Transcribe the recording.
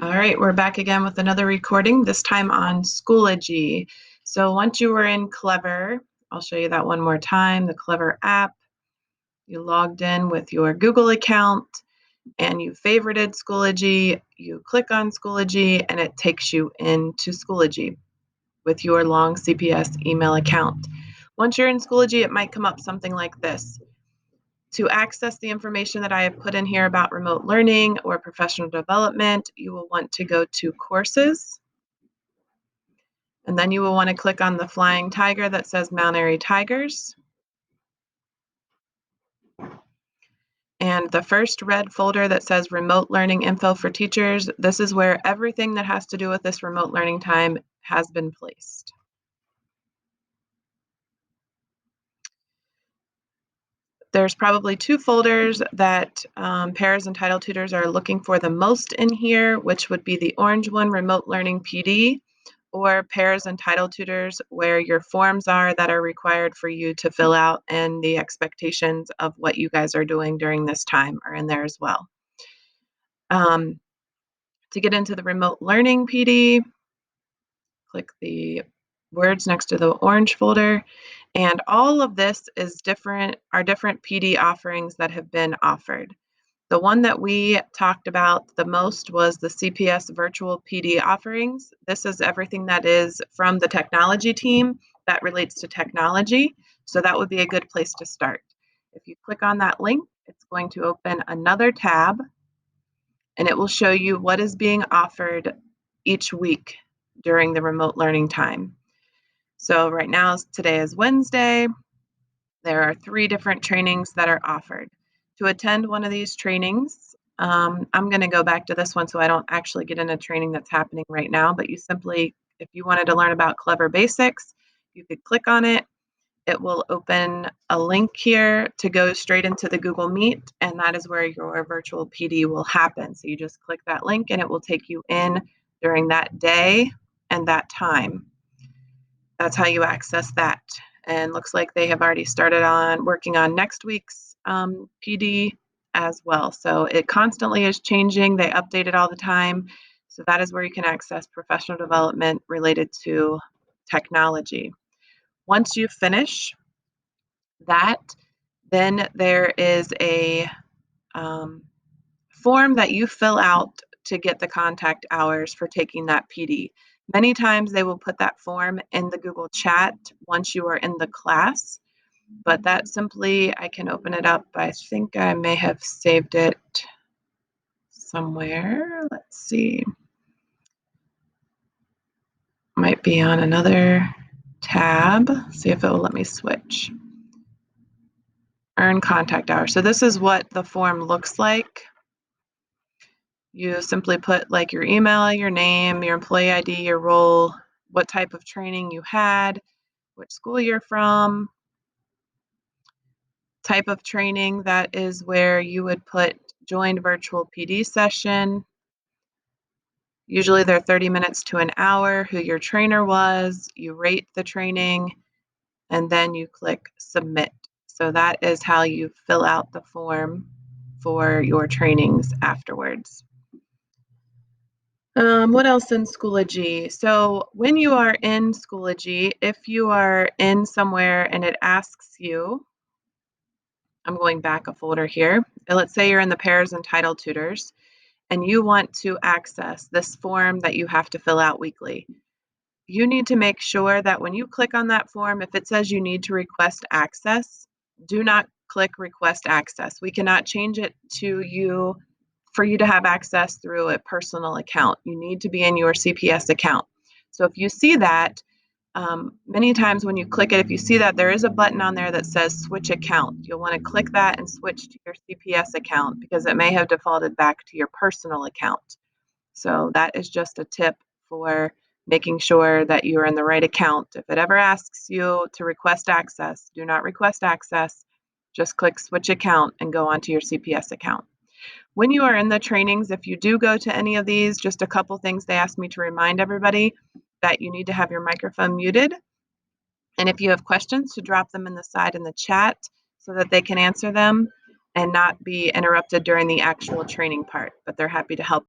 All right, we're back again with another recording, this time on Schoology. So once you were in Clever, I'll show you that one more time, the Clever app. You logged in with your Google account and you favorited Schoology. You click on Schoology and it takes you into Schoology with your long CPS email account. Once you're in Schoology, it might come up something like this. To access the information that I have put in here about remote learning or professional development, you will want to go to Courses, and then you will want to click on the flying tiger that says Mount Airy Tigers. And the first red folder that says Remote Learning Info for Teachers, this is where everything that has to do with this remote learning time has been placed. There's probably two folders that pairs and title tutors are looking for the most in here, which would be the orange one, Remote Learning PD, or pairs and title tutors, where your forms are that are required for you to fill out and the expectations of what you guys are doing during this time are in there as well. To get into the Remote Learning PD, click the words next to the orange folder, and all of this is different PD offerings that have been offered. The one that we talked about the most was the CPS virtual PD offerings. This is everything that is from the technology team that relates to technology, so that would be a good place to start. If you click on that link, it's going to open another tab and it will show you what is being offered each week during the remote learning time. So right now, today is Wednesday. There are 3 different trainings that are offered. To attend one of these trainings, I'm going to go back to this one so I don't actually get in a training that's happening right now, but you simply, if you wanted to learn about Clever Basics, you could click on it. It will open a link here to go straight into the Google Meet, and that is where your virtual PD will happen. So you just click that link and it will take you in during that day and that time. That's how you access that. And looks like they have already started on working on next week's PD as well. So it constantly is changing. They update it all the time. So that is where you can access professional development related to technology. Once you finish that, then there is a form that you fill out to get the contact hours for taking that PD. Many times they will put that form in the Google chat once you are in the class, but that simply, I can open it up. I think I may have saved it somewhere. Let's see. Might be on another tab. See if it will let me switch. Earn contact hours. So this is what the form looks like. You simply put like your email, your name, your employee ID, your role, what type of training you had, what school you're from, type of training. That is where you would put joined virtual PD session. Usually they're 30 minutes to an hour, who your trainer was, you rate the training, and then you click submit. So that is how you fill out the form for your trainings afterwards. What else in Schoology? So when you are in Schoology, if you are in somewhere and it asks you, I'm going back a folder here. Let's say you're in the pairs and title tutors and you want to access this form that you have to fill out weekly. You need to make sure that when you click on that form, if it says you need to request access, do not click request access. We cannot change it to you for you to have access through a personal account. You need to be in your CPS account. So if you see that, many times when you click it, if you see that there is a button on there that says switch account, you'll want to click that and switch to your CPS account because it may have defaulted back to your personal account. So that is just a tip for making sure that you're in the right account. If it ever asks you to request access, do not request access. Just click switch account and go onto your CPS account. When you are in the trainings, if you do go to any of these, just a couple things they asked me to remind everybody that you need to have your microphone muted. And if you have questions, to drop them in the side in the chat so that they can answer them and not be interrupted during the actual training part. But they're happy to help